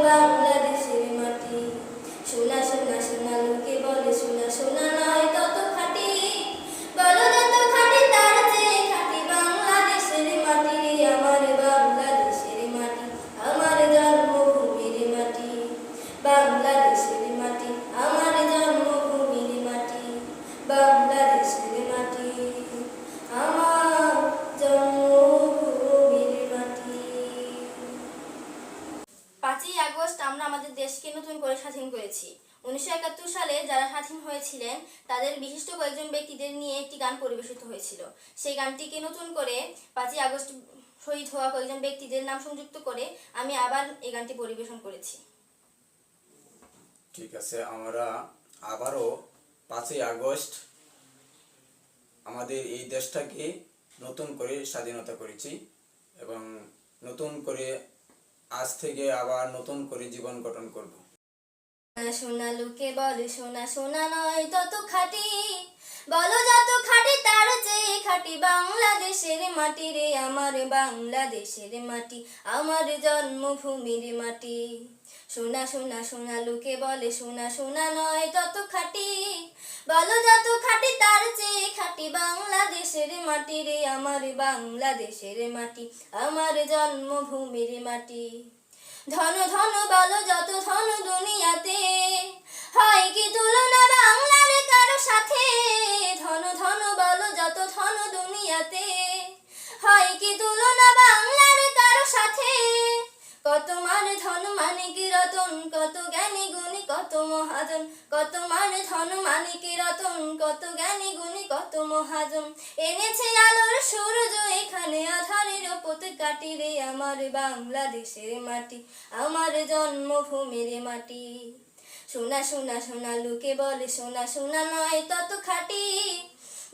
বাংলাদেশের মাটি। সোনা সোনা সোনা লোকে বলে সোনা সোনা নয় তত খাঁটি, বলো যত খাঁটি তার চেয়ে খাঁটি বাংলাদেশের মাটি রে আমার বাংলাদেশের মাটি, আমার জন্মভূমির মাটি। বাংলাদেশের মাটি আমার জন্মভূমির মাটি, বাংলাদেশের মাটি আমার জন্মভূমির মাটি। 5ই আগস্ট আমরা আমাদের দেশকে নতুন করে স্বাধীন করেছি। 1971 সালে যারা স্বাধীন হয়েছিলেন তাদের বিশিষ্ট কয়েকজন ব্যক্তিদের নিয়ে একটি গান পরিবেশিত হয়েছিল। সেই গানটিকে নতুন করে 5ই আগস্ট শহীদ হওয়া কয়েকজন ব্যক্তিদের নাম সংযুক্ত করে আমি আবার এই গানটি পরিবেশন করেছি। ঠিক আছে, আমরা আবারও 5ই আগস্ট আমাদের এই দেশটাকে নতুন করে স্বাধীনতা করেছি এবং নতুন করে আজ থেকে আবার নতুন করে জীবন গঠন করব। সোনা লোকে বলে সোনা সোনা নয় তত খাঁটি, বলো যত খাঁটি তার চেয়ে খাঁটি বাংলাদেশের মাটি রে আমার বাংলাদেশের মাটি, আমার জন্মভূমির মাটি। সোনা সোনা সোনা লোকে বলে সোনা সোনা নয় তত খাঁটি, বলো যত খাঁটি তার চেয়ে খাঁটি বাংলাদেশের মাটি রে আমার বাংলাদেশের মাটি, আমার জন্মভূমির মাটি। ধন ধন বলো যত ধন দুনিয়াতে, হয় কি তুলনা বাংলার কারো সাথে। ধন ধন বলো যত ধন দুনিয়াতে, হয় কি তুলনা বাংলার কারো সাথে। কত মান ধন মানিক রতন, কত জ্ঞানী গুণী কত মহাজন। কত মান ধন মানিক রতন, কত জ্ঞানী গুণী কত মহাজন। এনেছে আলোর সূর্য এখানে আধারের পথ কাটি রে আমার বাংলাদেশের মাটি, আমার জন্মভূমির মাটি। সোনা সোনা সোনা লোকে বলে সোনা সোনা নয় তত খাঁটি,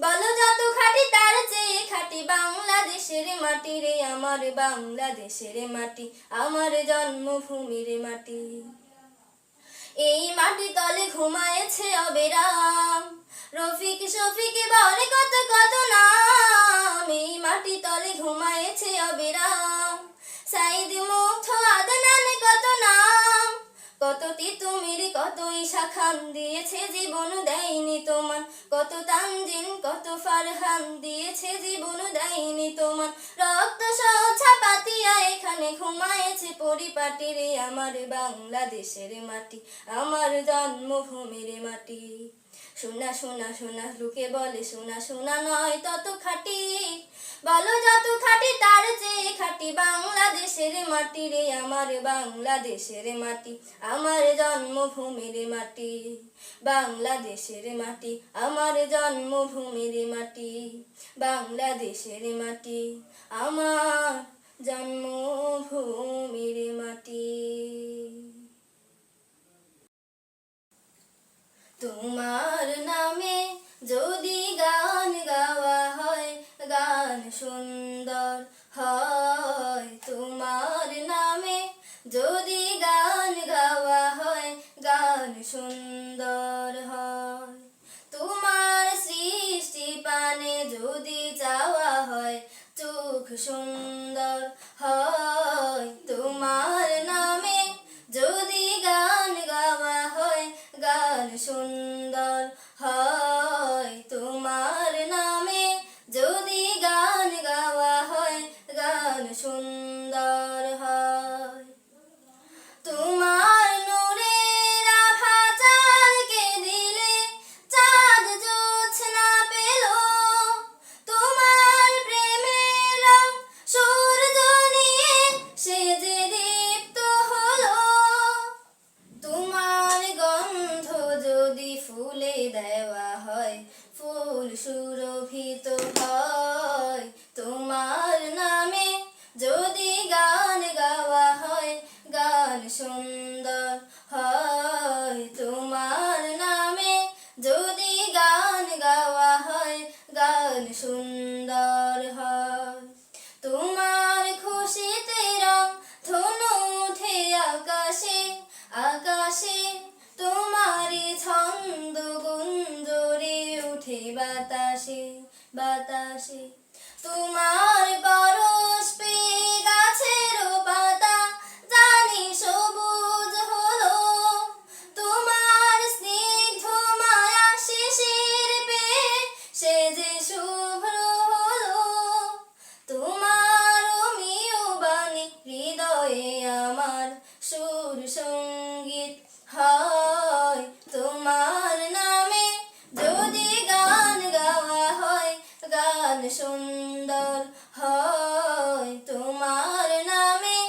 বলো যত খাঁটি তার চেয়ে খাঁটি বাংলাদেশের মাটি রে আমার বাংলাদেশের মাটি, আমার জন্মভূমির মাটি। এই মাটি তলে ঘুমায়েছে অবিরাম, রফিক শফিক বলে কত কত নাম। এই মাটি তলে ঘুমায়েছে অবিরাম, সাইদ মুগ্ধ আদনান কত নাম। কত তিতুমির কত ঈশা খান দিয়েছে জীবন দেয়নি তোমার। কত তানজিন কত ফারহান দিয়েছে জীবন দেয়নি তোমার। রক্ত সচ্ছা পাতিয়া এখানে ঘুমায়েছে পরিপাটি রে আমার বাংলাদেশের মাটি, আমার জন্মভূমির মাটি। সোনা সোনা সোনা লোকে বলে সোনা সোনা নয় তত খাঁটি, বলো যত খাঁটি তার চেয়ে খাঁটি বাংলাদেশের মাটি রে আমার বাংলাদেশের মাটি, আমার জন্মভূমির মাটি। বাংলাদেশের মাটি আমার জন্মভূমির মাটি, বাংলাদেশের মাটি আমার জন্মভূমির মাটি। তোমার নামে যদি গান গাওয়া হয়, গান সুন্দর হয়। তোমার নামে যদি গান গাওয়া হয়, গান সুন্দর হয়। তোমার সৃষ্টি পানে যদি চাওয়া হয়, চোখ সুন্দর হয়। তোমার নামে যদি গান গাওয়া হয়, গান সুন্দর হয়। তোমার নামে যদি গান গাওয়া হয়, গান সুন্দর হয়। তোমার নূরের আভা চাঁদকে দিলে চাঁদ জোছনা পেল। তোমার প্রেমের রং সূর্য নিয়ে সে যে দীপ্ত হলো। তোমার গন্ধ যদি ফুলে দেওয়া হয়, ফুল সুরভিত হয়। তোমার নামে যদি গান গাওয়া হয়, গান সুন্দর হয়। তোমার নামে যদি গান গাওয়া হয়, গান সুন্দর হয়। তোমার খুশিতে রং ধনু উঠে আকাশে আকাশে। তোমারই ছন্দ গুঞ্জরে উঠে বাতাসে বাতাসে। তোমার পরশ পেয়ে গাছের পাতা জানি সবুজ সুর সঙ্গীত হয় তোমার নামে যদি গান গাওয়া হয় গান সুন্দর হয় তোমার নামে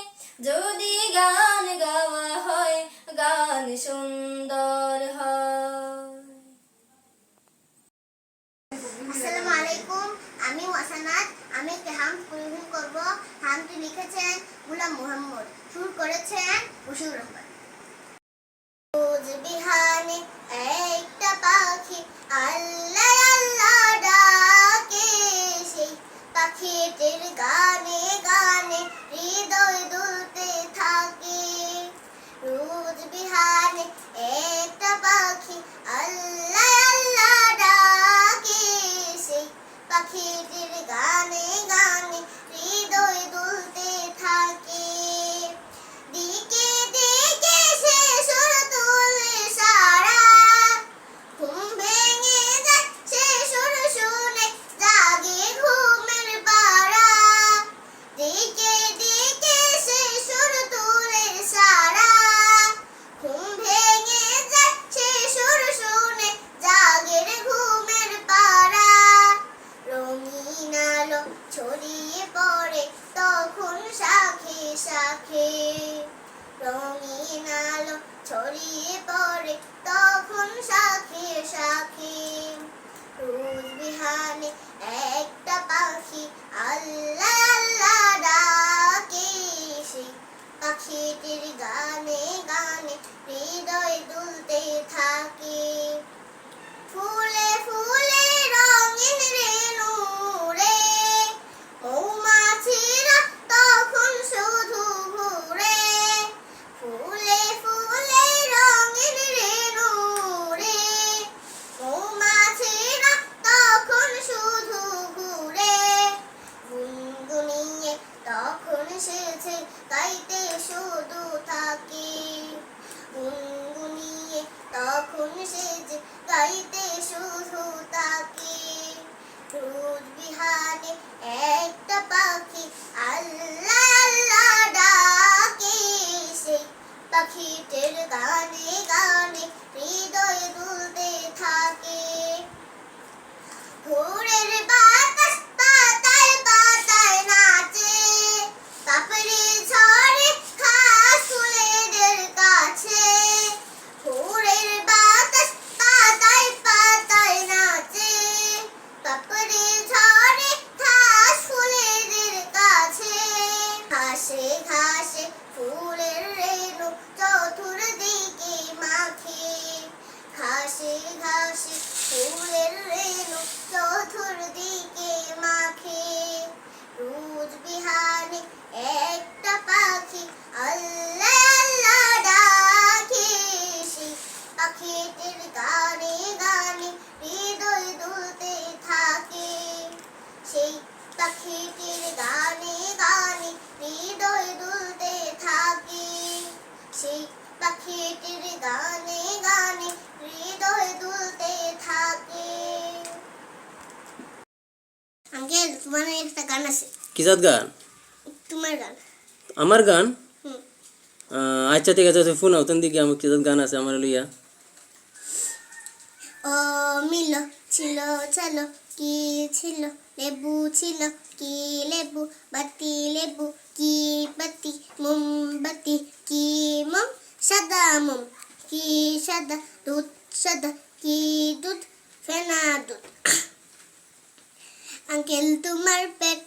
যদি গান গাওয়া হয় গান সুন্দর হয়। আসসালামু আলাইকুম, আমি ওয়াসানাত। আমি একটি হাম পরিবেশন করব। হামটি লিখেছেন গোলাম মোহাম্মদ, সুর করেছেন বশির রহমান। রোজ বিহানে একটা পাখি আল্লাহ আল্লাহ ডাকে, সেই পাখিটির গানে গানে হৃদয় দুলতে থাকে। রোজ বিহানে একটা পাখি আল্লাহ আল্লাহ ডাকে, সেই পাখিটির গানে গানে হৃদয় দুলতে থাকে। দিকে দিকে সে সুর তুলে সারা, ঘুম ভেঙে যায় সে সুর শুনে জাগে ঘুমের পাড়া। দিকে দিকে সে সুর তুলে সারা, ঘুম ভেঙে যায় সে সুর শুনে জাগে ঘুমের পাড়া। রঙিন আলো ছড়িয়ে পড়ে তখন শাখে শাখে, রঙিন আলো ছড়িয়ে পড়ে তখন শাখে শাখে। রোজ বিহানে একটা পাখি আল্লাহ আল্লাহ ডাকে, সেই পাখিটির গানে গানে হৃদয় দুলতে থাকে। ফুলে ফুলে রঙিন রেণু রে, মৌমাছিরা তখন শুধু ঘুরে। ফুলে ফুলে রঙিন রেণু রে, মৌমাছিরা তখন শুধু ঘুরে। গুনগুনিয়ে তখন সেছে গাইতে শুধু থাকে, গুনগুনিয়ে তখন সেছে গাইতে শুধু থাকে। রোজ বিহানে একটা পাখি আল্লাহ আল্লাহ ডাকে, সেই পাখিটির গানে গানে হৃদয় দুলতে থাকে। ভোরের বাতাস পাতায় পাতায় নাচে, পাপড়ি ঝরে ঘাস ফুলেদের কাছে। ভোরের বাতাস পাতায় পাতায় নাচে, পাপড়ি ঝরে ঘাস ফুলেদের কাছে। ঘাসে ঘাসে ফুলের রেণু চতুর্দিকে মাখে, ঘাসে ঘাসে ফুলের রেণু চতুর্দিকে মাখে। রোজ বিহানে একটা পাখি আল্লাহ আল্লাহ ডাকে, সেই পাখিটির গানে গানে হৃদয় দুলতে থাকে। সেই পাখিটির গানে গানে হৃদয় দুলতে থাকে। সেই পাখিটির গানে গানে হৃদয় দুলতে থাকে। আঙ্কেল, তোমার একটা গান আছে। কিসাত গান? তোমার গান। আমার গান? হুম। আচ্ছা ঠিক আছে, ফোন আউতেন দিকে আমার কিসাত গান আছে আমার লইয়া। ও মিলো ছিল চলো কি ছিল, লেবু ছিল কি লেবু, বাতি লেবু কি বাতি, মোমবাতি কি মোম, সাদা মোম কি সাদা, দুধ সাদা কি দুধ, ফেনা দুধ। আঙ্কেল তোমার পেট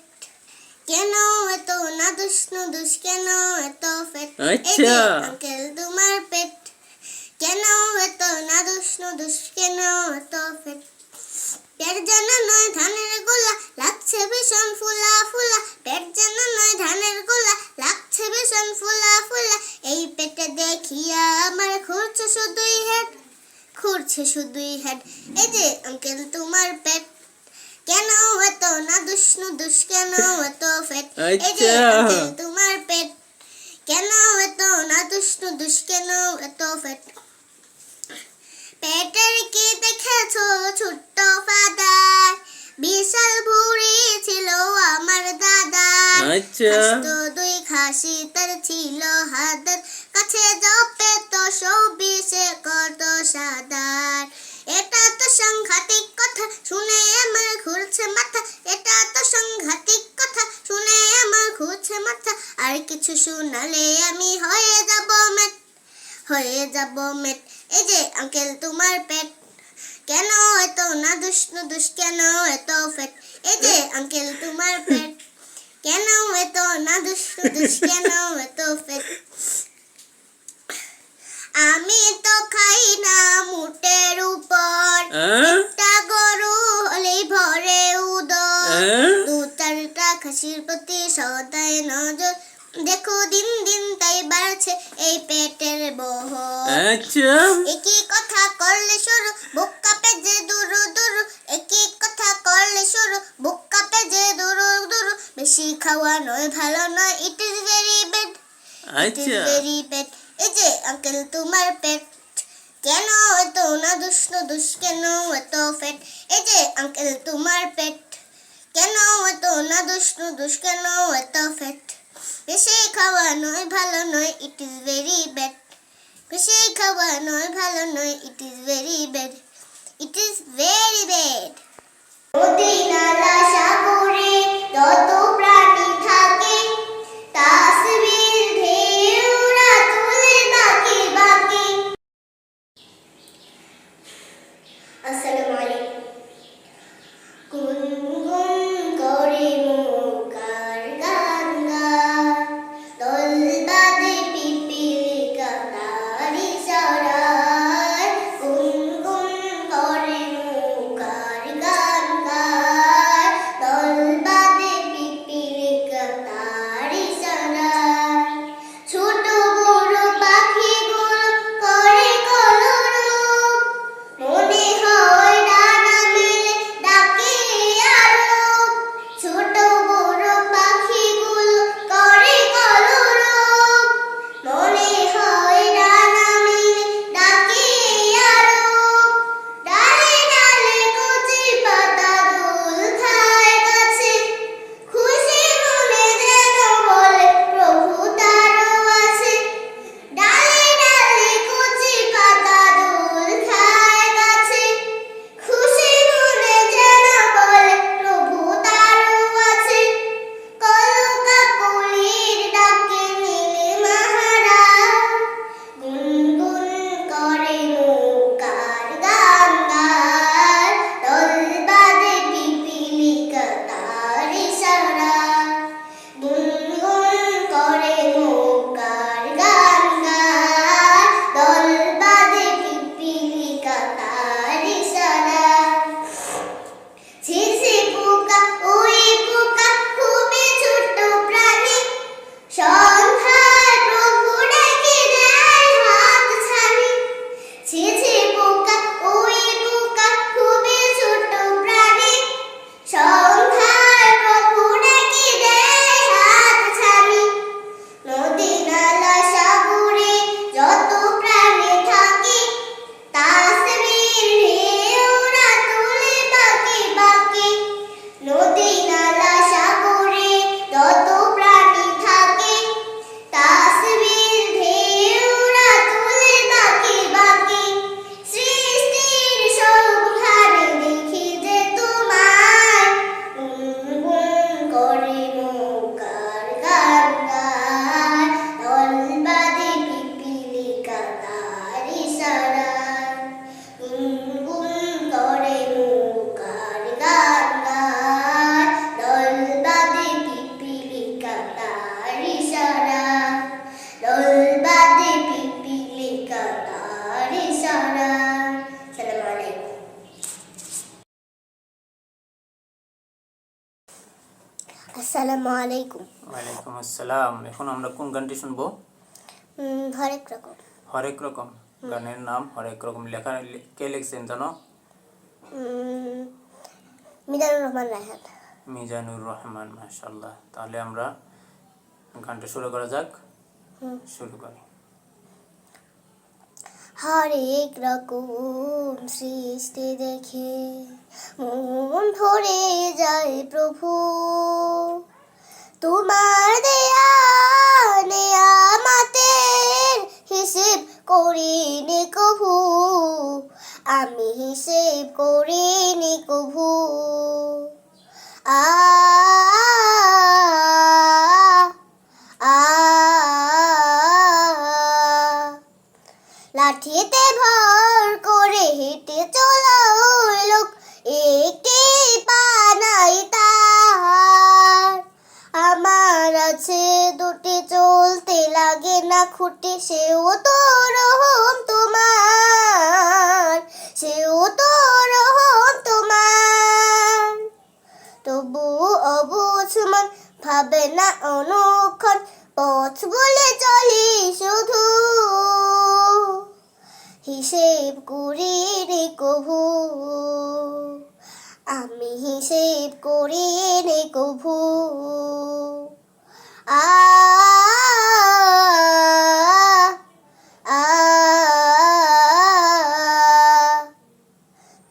কেন এত নাদুস নুদুস, কেন এত ফেট? আচ্ছা। আঙ্কেল তোমার পেট কেন এত নাদুস নুদুস, কেন এত ফেট? পেট যেন নয় ধানের গোলা, লাগছে ভীষণ ফুলা ফুলা। পেট যেন নয় ধানের গোলা, লাগছে ভীষণ ফুলা ফুলা। এই পেটে দেখিয়া আমার ঘুরছে শুধুই হেড, ঘুরছে শুধুই হেড। এই যে আঙ্কেল তোমার পেট কেন এত নাদুস নুদুস, কেন এত ফেট? এই যে আঙ্কেল তোমার পেট কেন এত নাদুস নুদুস, কেন এত ফেট? পেটের কি দেখেছো ছোট্ট ফাদার, বিশাল ভুঁড়ি ছিল আমার দাদা, আচ্ছা তো দুই খাসি তার ছিল হাতের কাছে, জপে তো সবিষে কত সাদার। এটা তো সাংঘাতিক কথা শুনে আমার ঘুরছে মাথা, এটা তো সাংঘাতিক কথা শুনে আমার ঘুরছে মাথা। আর কিছু শোনালে আমি হয়ে যাব মেট, হয়ে যাব মেট। এই যে আঙ্কেল তোমার পেট কেন এত নাদুস নুদুস, কেন এত ফেট? এই যে আঙ্কেল তোমার পেট কেন এত নাদুস নুদুস, কেন এত ফেট? আমি তো খাই না মুটের উপর, একটা গরু হলেই ভরে উদর। দু চারটা খাসির প্রতি সদাই নজর, দেখো দিন দিন তাই বাড়ছে এই পেটের বহর। আচ্ছা একই কথা করলে শুরু, বুক কাঁপে যে দুরু দুরু। একই কথা করলে শুরু, বুক কাঁপে যে দুরু দুরু। বেশি খাওয়া নয় ভালো নয়, it is very bad, it is আচ্ছা ভেরি ব্যাড। এই যে আঙ্কেল তোমার পেট কেন এত নাদুস নুদুস, কেন এত ফেট? এই যে আঙ্কেল তোমার পেট কেন এত নাদুস নুদুস, কেন এত ফেট? বেশি খাওয়া নয় ভালো নয়, ইট ইজ ভেরি ব্যাড। বেশি খাওয়া নয় ভালো নয়, it is very bad, it is very bad. নদী নালা সাগরে যত প্রাণী থাকে, তাসবির ঢেউরা তুলে বাঁকে বাঁকে। আসসালামু আলাইকুম। গুনগুন করে নৌকার গান গায়, দল বাঁধে পিপীলিকা তারি সরায়। গুনগুন করে নৌকার গান গায়, দল বাঁধে পিপীলিকা তারি সরায়। ছোট বড় পাখিগুলো করে কলরব, মনে হয় ডানা মেলে ডাকে আরব। ছোট বড় পাখিগুলো করে কলরব, মনে হয় ডানা মেলে ডাকে আরব। ডালে ডালে কচি পাতা দোল খায় গাছে, খুশি মনে যেন বলে প্রভু তারও আছে। ডালে ডালে কচি পাতা দোল খায় গাছে, খুশি মনে যেন বলে প্রভু তারও আছে। কলকা কলির ডাকে নীলে মাহারা, গুনগুন করে নৌকার গান গায়, দল বাঁধে পিপীলিকা তার ইশারায়। গুনগুন করে নৌকার গান গায়, দল বাঁধে পিপীলিকা তার ইশারায়। ঝিঝি পোকা ওই পোকা খুবই ছোট প্রাণী, সন্ধ্যায় প্রভু ডেকে দেয় হাত ছানি। ঝিঝি পোকা ওই পোকা খুবই ছোট প্রাণী, সন্ধ্যায় প্রভু ডেকে দেয় হাত ছানি। নদী নালা সাগরে যত প্রাণী থাকে, তাসবির ঢেউরা তুলে বাঁকে বাঁকে। নদী নালা সাগরে যত প্রাণী থাকে, তাসবির ঢেউরা তুলে বাঁকে বাঁকে। সৃষ্টির সবখানে দেখি যে তোমায়, গুনগুন করে নৌকার গান গায়, দল বাঁধে পিপীলিকা তার ইশারায়। গুনগুন করে নৌকার গান গায়, দল বাঁধে পিপীলিকা তার ইশারায়। দল বাঁধে পিপীলিকা তার ইশারায়। আসসালামু আলাইকুম। আসসালামু আলাইকুম। ওয়ালাইকুম আসসালাম। এখন আমরা কোন গানটি শুনবো? হরেক রকম। হরেক রকম গানের নাম হরেক রকম। লেখা কে লিখছেন জানো? মিজানুর রহমান রায়হান। মিজানুর রহমান, মাশাআল্লাহ। তাহলে আমরা গানটা শুরু করা যাক। শুরু করি। হরেক রকম সৃষ্টি দেখে মন ভরে যায় প্রভু। তোমার দেয়া নেয়ামতের হিসেব করিনি কভু, আমি হিসেব করিনি কভু। আ আ লাঠিতে ভর করে হেঁটে চলা ওই লোক, একটি পা নাই তার। আমার আছে দুটি, চলতে লাগে না খুঁটি, সেও তো রহম তোমার, সেও তো রহম তোমার। তবু অবুঝ মন ভাবে না অনুক্ষণ, পথ বলে চলি শুধু, হিসেব করি রে কভু, আমি হিসেব করি রে কভু। আ আ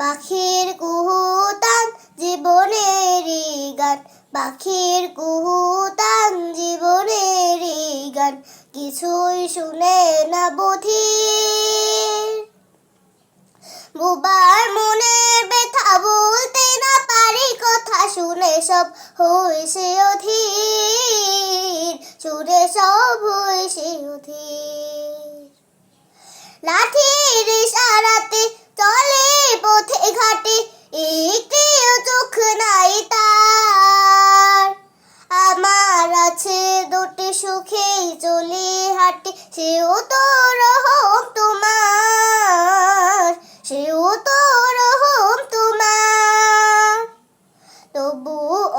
পাখির কুহুতান জীবনেরই গান, পাখির কুহুতান জীবনেরই গান, কিছুই শুনে না বধির। বুবার মনের ব্যথা বলতে না পারি, কথা শুনে সব হইছে অধীর, শুনে সব হইছে অধীর। লাঠির ইশারাতে চলে পথে ঘাটে, একটিও চোখ নাই তার। আমার আছে দুটি, সুখেই চলি হাঁটি, সেও তো রহম তোমার, সেও তো রহম তোমার। তবু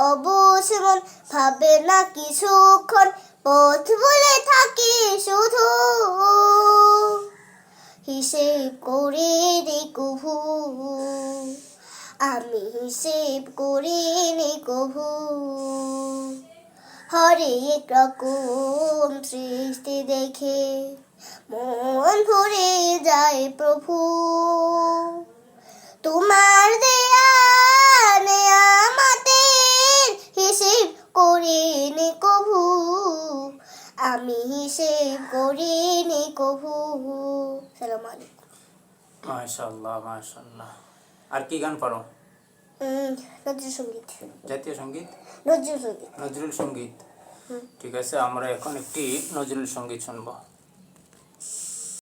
অবুঝ মন ভাবে না কিছুক্ষণ, পথ বলে থাকি শুধু, হিসেব করে রে কভু, আমি হিসেব করে রে কভু। হরেক রকম সৃষ্টি দেখে মন ভরে যায় প্রভু। তোমার দেয়া নেয়ামতের হিসেব করিনি কভু, আমি হিসেব করিনি কভু। সালাম আলাইকুম। মাশাআল্লাহ মাশাআল্লাহ। আর কি গান পারো? নজরুল সঙ্গীত। জাতীয় সঙ্গীত, নজরুল সঙ্গীত। নজরুল সঙ্গীত। ঠিক আছে, আমরা এখন একটি নজরুল সঙ্গীত শুনবো।